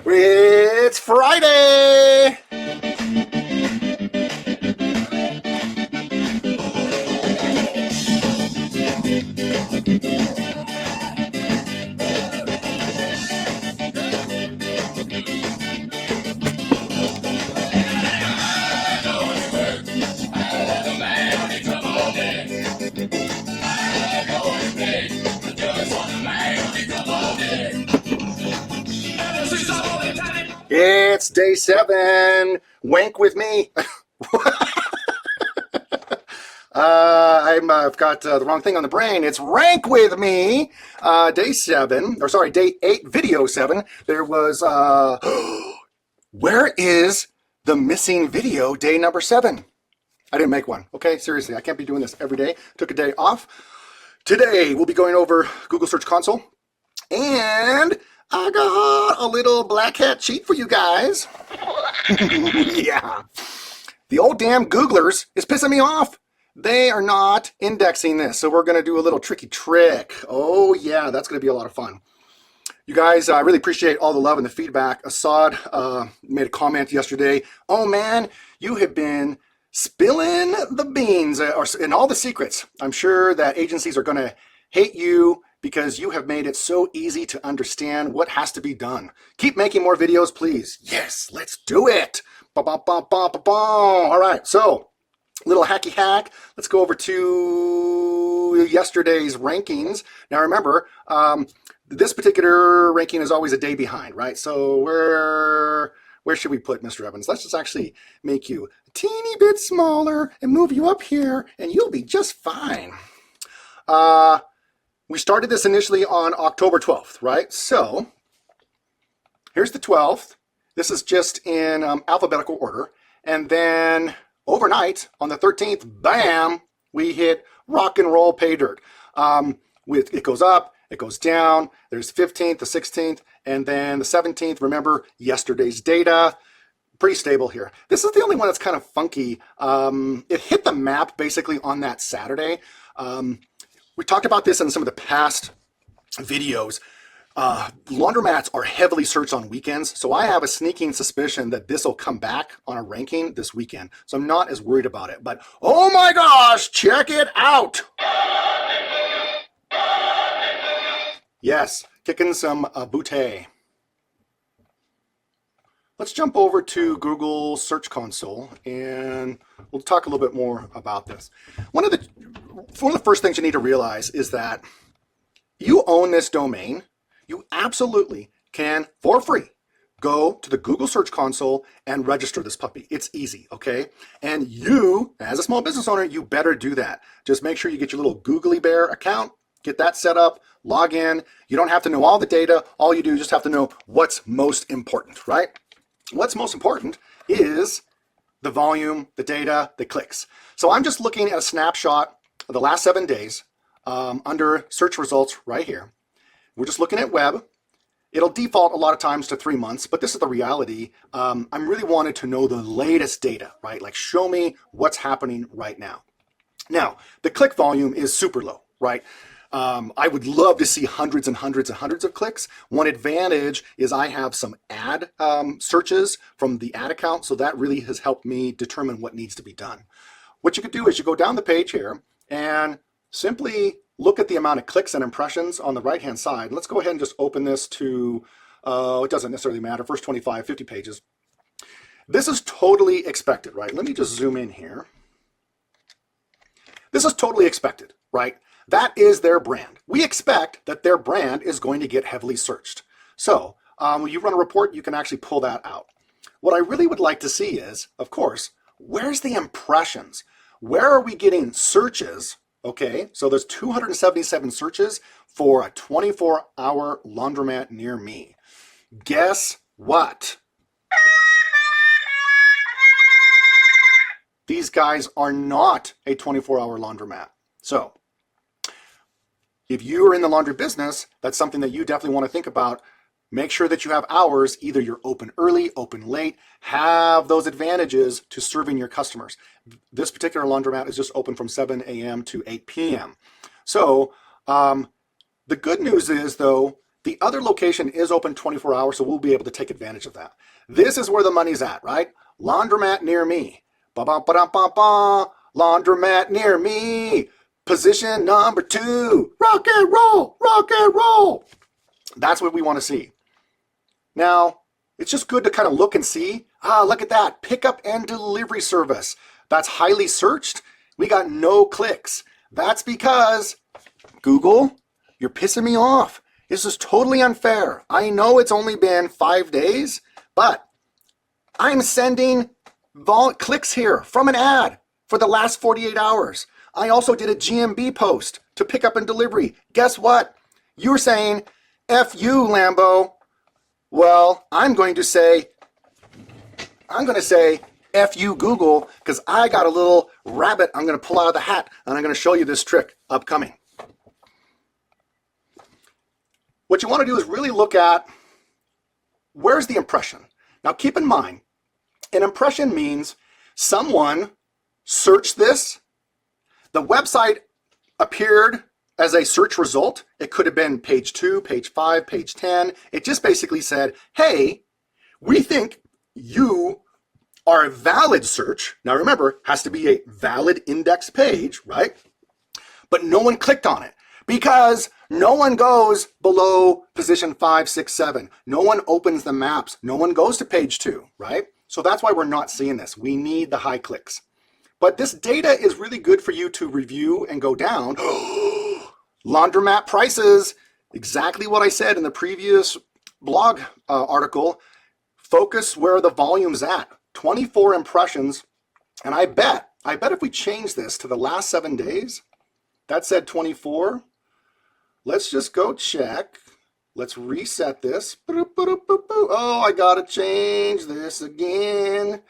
It's Friday! It's day 7. Wank with me. I've got the wrong thing on the brain. It's Rank with Me. Day 7, or sorry, day 8, video 7. There was, where is the missing video, day number 7? I didn't make one. Okay, seriously, I can't be doing this every day. Took a day off. Today, we'll be going over Google Search Console. And I got a little Blackhat cheat for you guys. Yeah. The old damn Googlers is pissing me off. They are not indexing this, so we're going to do a little tricky trick. Oh, yeah, that's going to be a lot of fun. You guys, I really appreciate all the love and the feedback. Assad made a comment yesterday. Oh, man, you have been spilling the beans and all the secrets. I'm sure that agencies are going to hate you because you have made it so easy to understand what has to be done. Keep making more videos, please. Yes, let's do it. All right, so little hacky hack. Let's go over to yesterday's rankings. Now remember, this particular ranking is always a day behind, right? So where should we put Mr. Evans? Let's just actually make you a teeny bit smaller and move you up here, and you'll be just fine. We started this initially on October 12th, right? So here's the 12th. This is just in alphabetical order. And then overnight on the 13th, bam, we hit rock and roll pay dirt. It goes up, it goes down. There's 15th, the 16th, and then the 17th. Remember yesterday's data. Pretty stable here. This is the only one that's kind of funky. It hit the map basically on that Saturday. We talked about this in some of the past videos. Laundromats are heavily searched on weekends, so I have a sneaking suspicion that this will come back on a ranking this weekend. So I'm not as worried about it. But oh my gosh, check it out! Yes, kicking some booty. Let's jump over to Google Search Console and we'll talk a little bit more about this. One of the first things you need to realize is that you own this domain. You absolutely can, for free, go to the Google Search Console and register this puppy. It's easy, okay? And you, as a small business owner, you better do that. Just make sure you get your little Googly Bear account, get that set up, log in. You don't have to know all the data. All you do is just have to know what's most important, right? What's most important is the volume, the data, the clicks. So I'm just looking at a snapshot of the last 7 days under search results right here. We're just looking at web. It'll default a lot of times to 3 months, but this is the reality. I'm really wanting to know the latest data, right? Like show me what's happening right now. Now, the click volume is super low, right? I would love to see hundreds and hundreds and hundreds of clicks. One advantage is I have some ad searches from the ad account, so that really has helped me determine what needs to be done. What you could do is you go down the page here and simply look at the amount of clicks and impressions on the right-hand side. Let's go ahead and just open this to, it doesn't necessarily matter, first 25, 50 pages. This is totally expected, right? Let me just zoom in here. This is totally expected, right? That is their brand. We expect that their brand is going to get heavily searched. So when you run a report, you can actually pull that out. What I really would like to see is, of course, where's the impressions? Where are we getting searches? Okay, so there's 277 searches for a 24-hour laundromat near me. Guess what? These guys are not a 24-hour laundromat. So if you are in the laundry business, that's something that you definitely want to think about. Make sure that you have hours, either you're open early, open late, have those advantages to serving your customers. This particular laundromat is just open from 7 a.m. to 8 p.m. So the good news is, though, The other location is open 24 hours, so we'll be able to take advantage of that. This is where the money's at, right? Laundromat near me. Ba-ba-ba-da-ba-ba. Laundromat near me. Position number 2. Rock and roll, rock and roll. That's what we want to see. Now, it's just good to kind of look and see. Look at that. Pickup and delivery service. That's highly searched. We got no clicks. That's because, Google, you're pissing me off. This is totally unfair. I know it's only been 5 days, but I'm sending clicks here from an ad for the last 48 hours. I also did a GMB post to pick up and delivery. Guess what? You're saying, F you, Lambo. Well, I'm going to say, F you, Google, because I got a little rabbit I'm going to pull out of the hat, and I'm going to show you this trick upcoming. What you want to do is really look at, where's the impression? Now keep in mind, an impression means someone searched this, the website appeared as a search result. It could have been page 2, page 5, page 10. It just basically said, hey, we think you are a valid search. Now remember, has to be a valid index page, right? But no one clicked on it because no one goes below position 5, 6, 7. No one opens the maps. No one goes to page 2, right? So that's why we're not seeing this. We need the high clicks. But this data is really good for you to review and go down. Laundromat prices, exactly what I said in the previous blog article. Focus where the volume's at. 24 impressions. And I bet if we change this to the last 7 days, that said 24. Let's just go check. Let's reset this. Oh, I gotta change this again.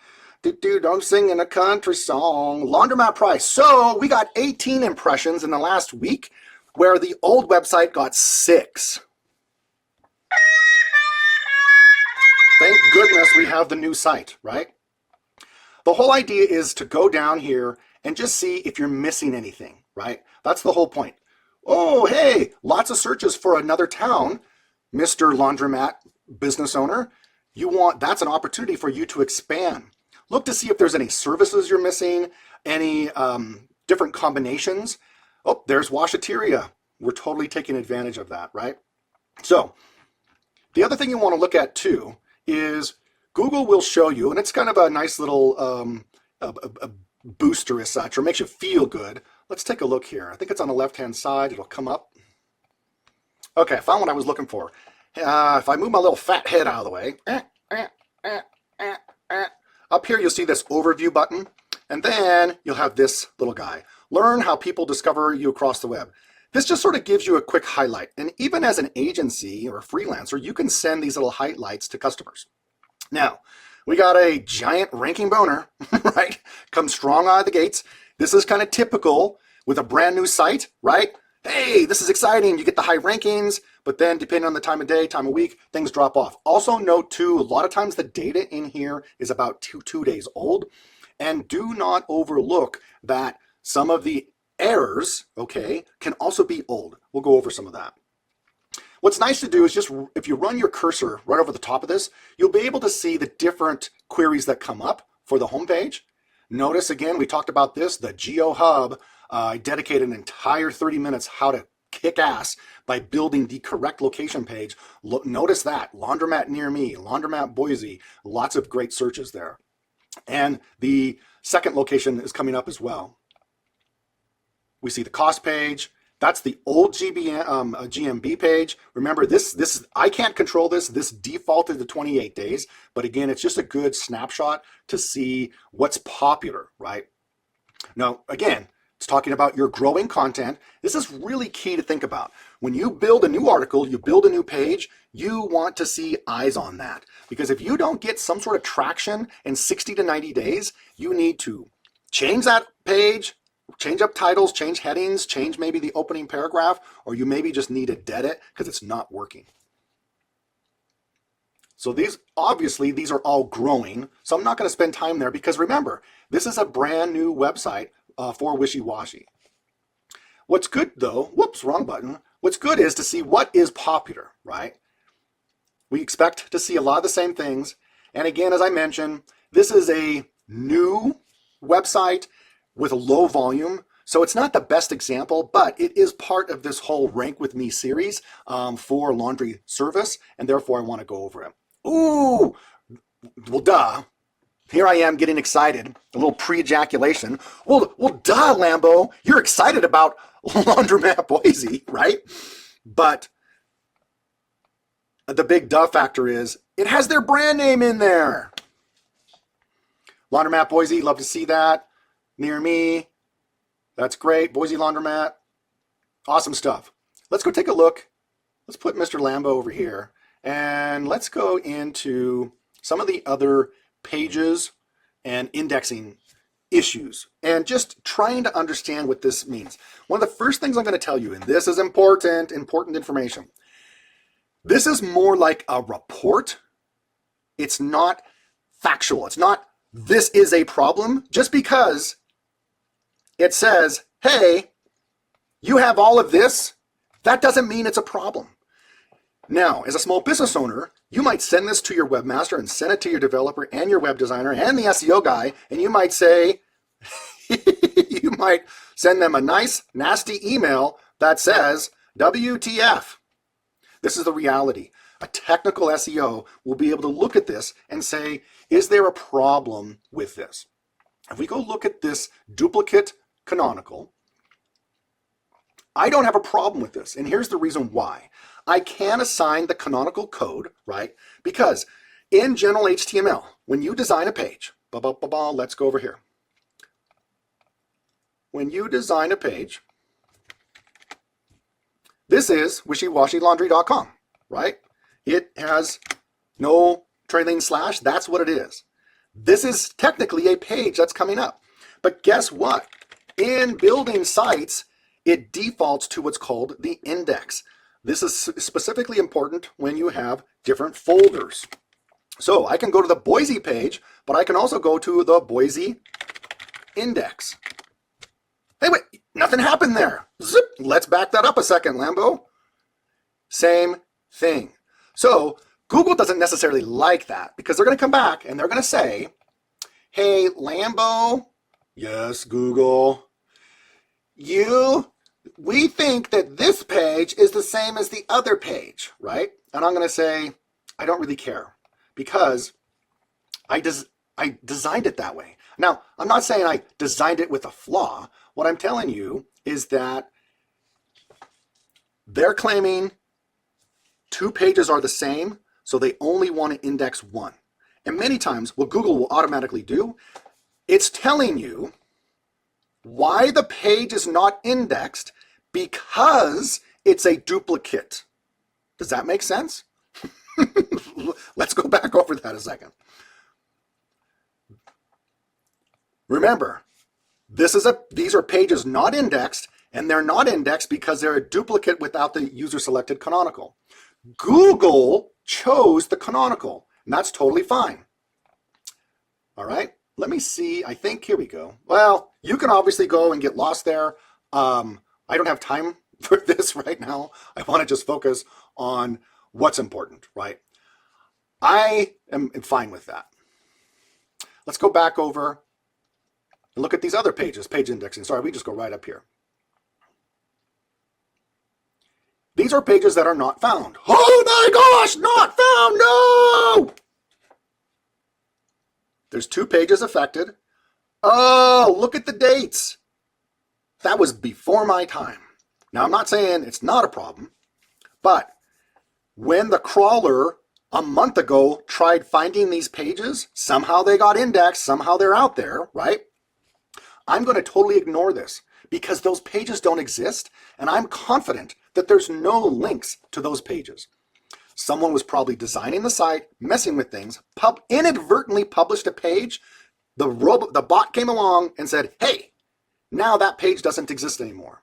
Dude, I'm singing a country song. Laundromat price. So we got 18 impressions in the last week, where the old website got 6. Thank goodness we have the new site, right? The whole idea is to go down here and just see if you're missing anything, right? That's the whole point. Oh, hey, lots of searches for another town, Mr. Laundromat business owner. That's an opportunity for you to expand. Look to see if there's any services you're missing, any different combinations. Oh, there's washateria. We're totally taking advantage of that, right? So the other thing you want to look at too is Google will show you, and it's kind of a nice little a booster as such, or makes you feel good. Let's take a look here. I think it's on the left-hand side. It'll come up. Okay, I found what I was looking for. If I move my little fat head out of the way, up here you'll see this overview button, and then you'll have this little guy. Learn how people discover you across the web. This just sort of gives you a quick highlight. And even as an agency or a freelancer, you can send these little highlights to customers. Now, we got a giant ranking boner, right? Comes strong out of the gates. This is kind of typical with a brand new site, right? Hey, this is exciting. You get the high rankings, but then depending on the time of day, time of week, things drop off. Also note too, a lot of times the data in here is about two days old. And do not overlook that some of the errors, okay, can also be old. We'll go over some of that. What's nice to do is just, if you run your cursor right over the top of this, you'll be able to see the different queries that come up for the homepage. Notice again, we talked about this, the Geo Hub. I dedicated an entire 30 minutes how to kick ass by building the correct location page. Notice that, laundromat near me, laundromat Boise, lots of great searches there. And the second location is coming up as well. We see the cost page. That's the old GMB page. Remember, this I can't control this. This defaulted to 28 days. But again, it's just a good snapshot to see what's popular, right? Now, again, it's talking about your growing content. This is really key to think about. When you build a new article, you build a new page, you want to see eyes on that. Because if you don't get some sort of traction in 60 to 90 days, you need to change that page, change up titles, change headings, change maybe the opening paragraph, or you maybe just need to dead it because it's not working. So these are all growing. So I'm not going to spend time there because remember, this is a brand new website for Wishy-Washy. What's good though, whoops, wrong button. what's good is to see what is popular, right? We expect to see a lot of the same things. And again, as I mentioned, this is a new website with a low volume. So it's not the best example, but it is part of this whole Rank With Me series for laundry service. And therefore, I want to go over it. Ooh, well, duh. Here I am getting excited, a little pre-ejaculation. Well, duh, Lambo, you're excited about Laundromat Boise, right? But the big duh factor is it has their brand name in there. Laundromat Boise, love to see that. Near me, that's great. Boise Laundromat, awesome stuff. Let's go take a look. Let's put Mr. Lambo over here, and let's go into some of the other pages and indexing issues and just trying to understand what this means. One of the first things I'm going to tell you, and this is important information. This is more like a report. It's not factual. It's not, this is a problem. Just because it says, hey, you have all of this, that doesn't mean it's a problem. Now, as a small business owner, you might send this to your webmaster and send it to your developer and your web designer and the SEO guy, and you might say, you might send them a nice, nasty email that says, WTF. This is the reality. A technical SEO will be able to look at this and say, is there a problem with this? If we go look at this duplicate canonical, I don't have a problem with this, and here's the reason why. I can assign the canonical code, right? Because in general HTML, when you design a page, let's go over here. When you design a page, this is wishywasylaundry.com, right? It has no trailing slash, that's what it is. This is technically a page that's coming up. But guess what? In building sites, it defaults to what's called the index. This is specifically important when you have different folders. So I can go to the Boise page, but I can also go to the Boise index. Hey, wait, nothing happened there. Zip. Let's back that up a second, Lambo. Same thing. So Google doesn't necessarily like that because they're going to come back and they're going to say, hey, Lambo, yes, Google, we think that this page is the same as the other page, right? And I'm going to say, I don't really care because I designed it that way. Now, I'm not saying I designed it with a flaw. What I'm telling you is that they're claiming 2 pages are the same, so they only want to index 1. And many times, what Google will automatically do, it's telling you why the page is not indexed because it's a duplicate. Does that make sense? Let's go back over that a second. Remember, these are pages not indexed, and they're not indexed because they're a duplicate without the user selected canonical. Google chose the canonical, and that's totally fine. All right, let me see. I think, here we go. Well, you can obviously go and get lost there. I don't have time for this right now. I want to just focus on what's important, right? I am fine with that. Let's go back over and look at these other pages, page indexing. Sorry, we just go right up here. These are pages that are not found. Oh my gosh, not found, no! There's 2 pages affected. Oh, look at the dates. That was before my time. Now, I'm not saying it's not a problem, but when the crawler a month ago tried finding these pages, somehow they got indexed, somehow they're out there, right? I'm going to totally ignore this because those pages don't exist, and I'm confident that there's no links to those pages. Someone was probably designing the site, messing with things, inadvertently published a page. The bot came along and said, hey, now that page doesn't exist anymore.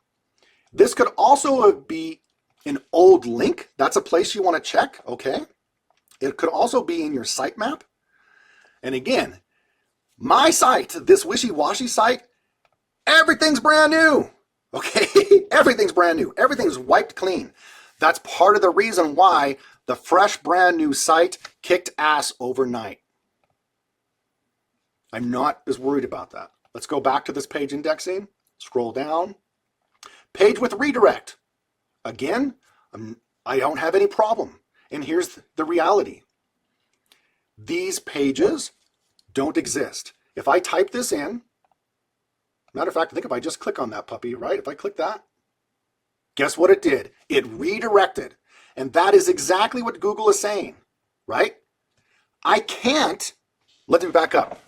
This could also be an old link. That's a place you want to check, okay? It could also be in your sitemap. And again, my site, this wishy-washy site, everything's brand new. Okay, everything's brand new. Everything's wiped clean. That's part of the reason why the fresh, brand new site kicked ass overnight. I'm not as worried about that. Let's go back to this page indexing. Scroll down. Page with redirect. Again, I don't have any problem. And here's the reality. These pages don't exist. If I type this in, matter of fact, I think if I just click on that puppy, right? If I click that, guess what it did? It redirected. And that is exactly what Google is saying, right? I can't, let me back up.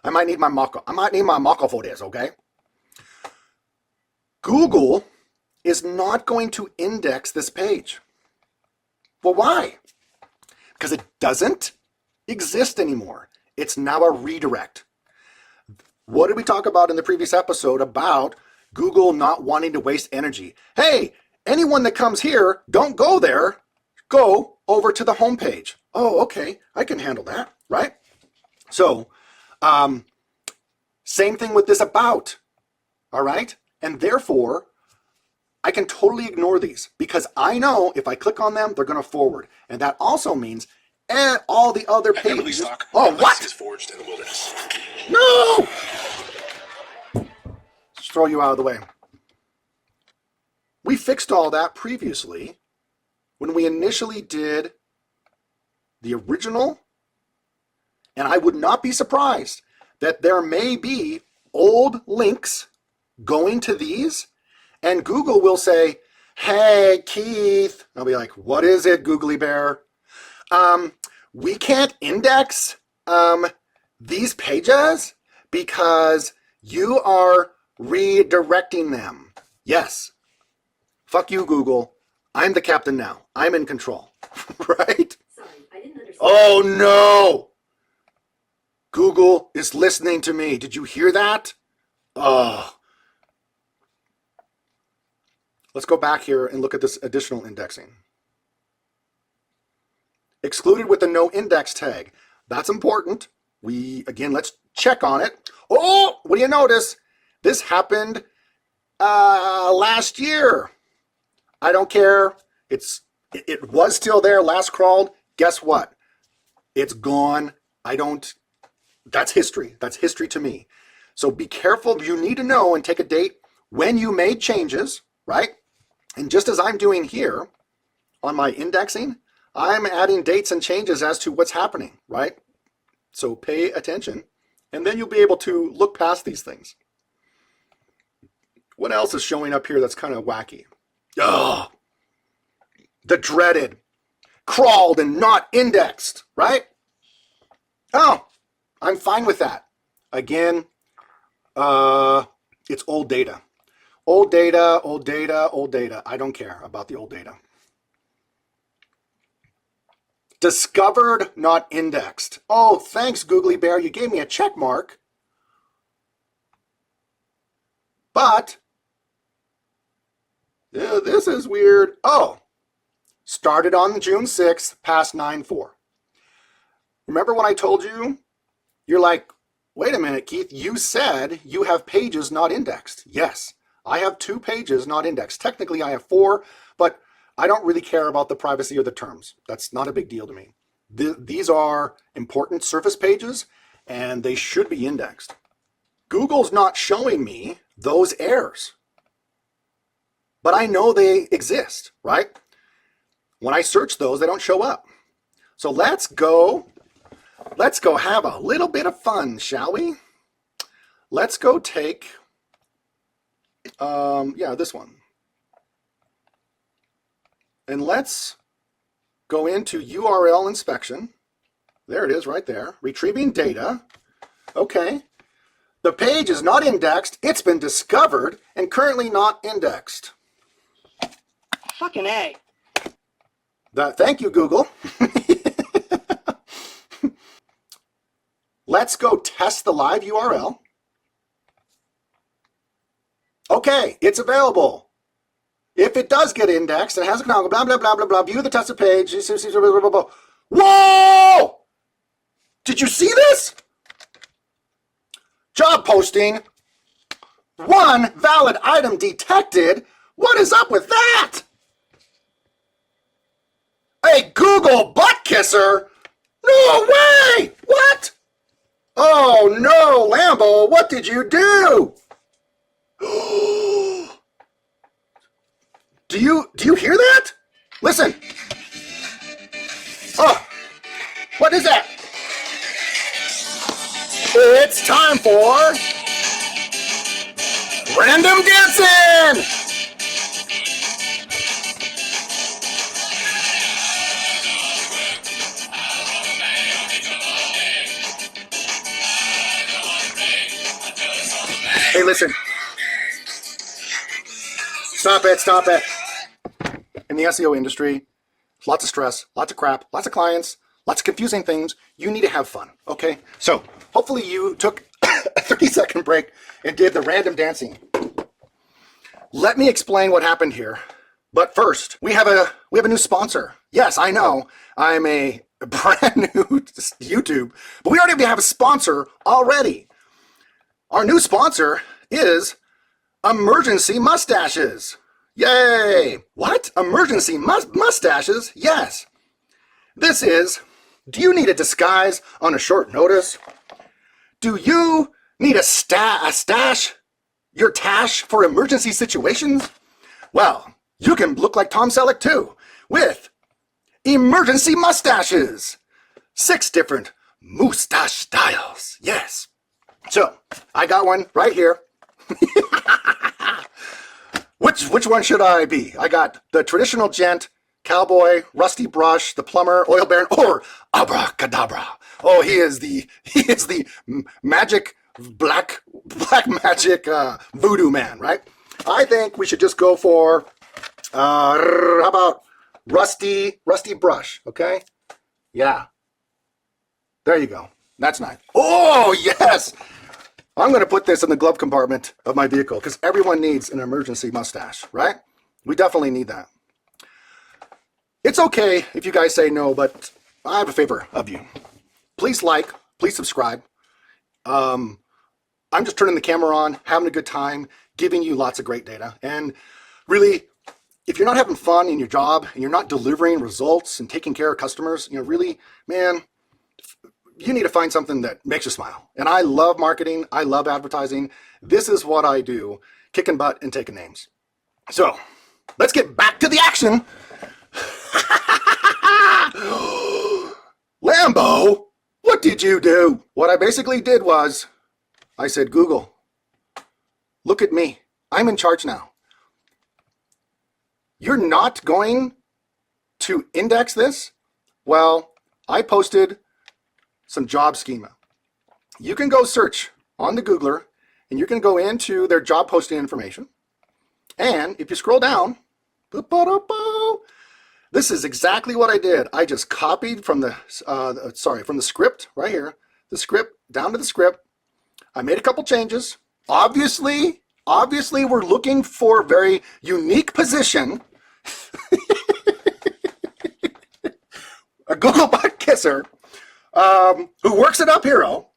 I might need my mock-up for this, okay? Google is not going to index this page. Well, why? Because it doesn't exist anymore. It's now a redirect. What did we talk about in the previous episode about Google not wanting to waste energy? Hey, anyone that comes here, don't go there. Go over to the home page. Oh, okay, I can handle that, right? So, same thing with this about, all right? And therefore, I can totally ignore these because I know if I click on them, they're going to forward. And that also means all the other pages. Oh, what? Is forged in the wilderness. No! Just throw you out of the way. We fixed all that previously when we initially did the original. And I would not be surprised that there may be old links going to these, and Google will say, hey, Keith. I'll be like, what is it, Googly Bear? We can't index these pages because you are redirecting them. Yes. Fuck you, Google. I'm the captain now. I'm in control. Right? Sorry, I didn't understand. Oh, no. Google is listening to me. Did you hear that? Oh. Let's go back here and look at this additional indexing. Excluded with the no index tag. That's important. Let's check on it. Oh, what do you notice? This happened last year. I don't care. It was still there, last crawled. Guess what? It's gone. That's history. That's history to me. So be careful. You need to know and take a date when you made changes, right? And just as I'm doing here on my indexing, I'm adding dates and changes as to what's happening, right? So pay attention, and then you'll be able to look past these things. What else is showing up here that's kind of wacky? Ugh. The dreaded crawled and not indexed, right? Oh, I'm fine with that. Again, it's old data. Old data, old data, old data. I don't care about the old data. Discovered, not indexed. Oh, thanks, Googly Bear. You gave me a check mark. But, this is weird. Oh, started on June 6th, past 9/4. Remember when I told you? You're like, wait a minute, Keith, you said you have pages not indexed. Yes, I have 2 pages not indexed. Technically, I have 4, but I don't really care about the privacy or the terms. That's not a big deal to me. These are important service pages, and they should be indexed. Google's not showing me those errors, but I know they exist, right? When I search those, they don't show up. So let's go have a little bit of fun, shall we? Let's go take, this one. And let's go into URL inspection. There it is right there. Retrieving data. Okay. The page is not indexed. It's been discovered and currently not indexed. Fucking A. Thank you, Google. Let's go test the live URL. Okay, it's available. If it does get indexed, it has a blah, blah, blah, blah, blah, blah, view the tested page. Whoa! Did you see this? Job posting. One valid item detected? What is up with that? A Google butt kisser? No way! What? Oh no, Lambo, what did you do? Do you hear that? Listen. Oh, what is that? It's time for random dancing! Hey, listen. Stop it, stop it. In the SEO industry, lots of stress, lots of crap, lots of clients, lots of confusing things. You need to have fun, okay? So hopefully you took a 30-second break and did the random dancing. Let me explain what happened here. But first, we have a new sponsor. Yes, I know. I'm a brand new YouTube, but we already have a sponsor already. Our new sponsor is Emergency Mustaches. Yay! What? Emergency mustaches? Yes. This is, do you need a disguise on a short notice? Do you need a stash? Your tash for emergency situations? Well, you can look like Tom Selleck too, with emergency mustaches. 6 different mustache styles. Yes. So, I got one right here. Which one should I be? I got the traditional gent, cowboy, rusty brush, the plumber, oil baron, or abracadabra. Oh, he is the magic black magic voodoo man, right? I think we should just go for how about rusty brush? Okay, yeah. There you go. That's nice. Oh yes. I'm going to put this in the glove compartment of my vehicle because everyone needs an emergency mustache, right? We definitely need that. It's okay if you guys say no, but I have a favor of you. Please like, please subscribe. I'm just turning the camera on, having a good time, giving you lots of great data. And really, if you're not having fun in your job and you're not delivering results and taking care of customers, really, man, you need to find something that makes you smile. And I love marketing. I love advertising. This is what I do, kicking butt and taking names. So let's get back to the action. Lambo, what did you do? What I basically did was I said, Google, look at me. I'm in charge now. You're not going to index this? Well, I posted some job schema. You can go search on the Googler and you can go into their job posting information. And if you scroll down, this is exactly what I did. I just copied from the script right here, the script down to the script. I made a couple changes. Obviously we're looking for a very unique position. A Google butt kisser. Who works at Up Hero,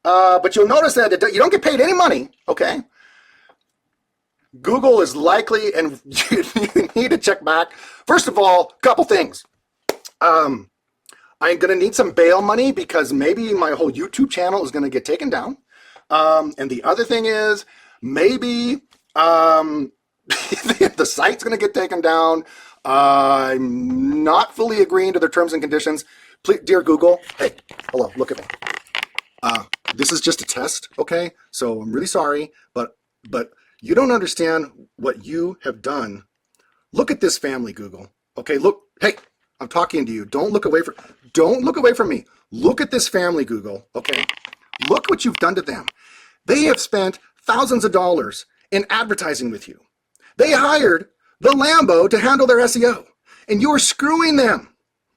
but you'll notice that you don't get paid any money, okay? Google is likely, and you need to check back. First of all, a couple things. I'm going to need some bail money because maybe my whole YouTube channel is going to get taken down. And the other thing is maybe the site's going to get taken down. I'm not fully agreeing to their terms and conditions. Please, dear Google, hey, hello, look at me. This is just a test, okay? So I'm really sorry, but you don't understand what you have done. Look at this family, Google. Okay, look, hey, I'm talking to you. Don't look away from me. Look at this family, Google, okay? Look what you've done to them. They have spent thousands of dollars in advertising with you. They hired the Lambo to handle their SEO, and you're screwing them.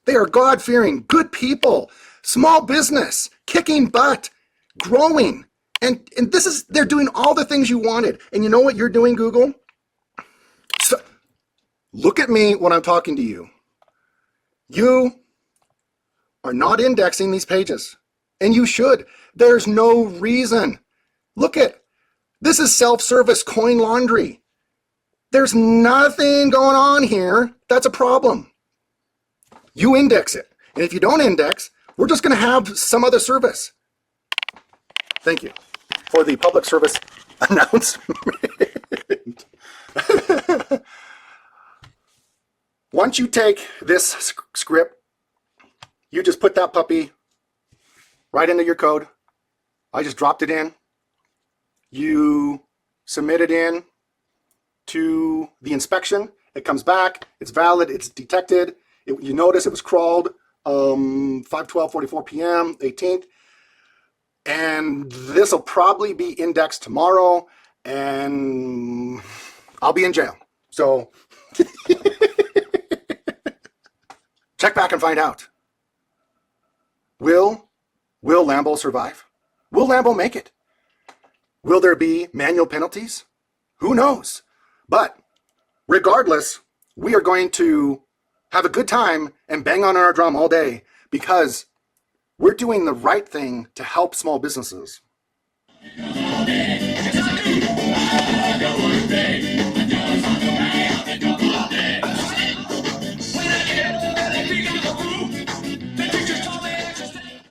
They are God-fearing, good people, small business, kicking butt, growing. And they're doing all the things you wanted. And you know what you're doing, Google? So, look at me when I'm talking to you. You are not indexing these pages. And you should. There's no reason. Look at, This is self-service coin laundry. There's nothing going on here that's a problem. You index it. And if you don't index, we're just going to have some other service. Thank you for the public service announcement. Once you take this script, you just put that puppy right into your code. I just dropped it in. You submit it in to the inspection. It comes back. It's valid. It's detected. You notice it was crawled 5/12/44 p.m. 18th. And this will probably be indexed tomorrow. And I'll be in jail. So check back and find out. Will Lambo survive? Will Lambo make it? Will there be manual penalties? Who knows? But regardless, we are going to have a good time and bang on our drum all day because we're doing the right thing to help small businesses.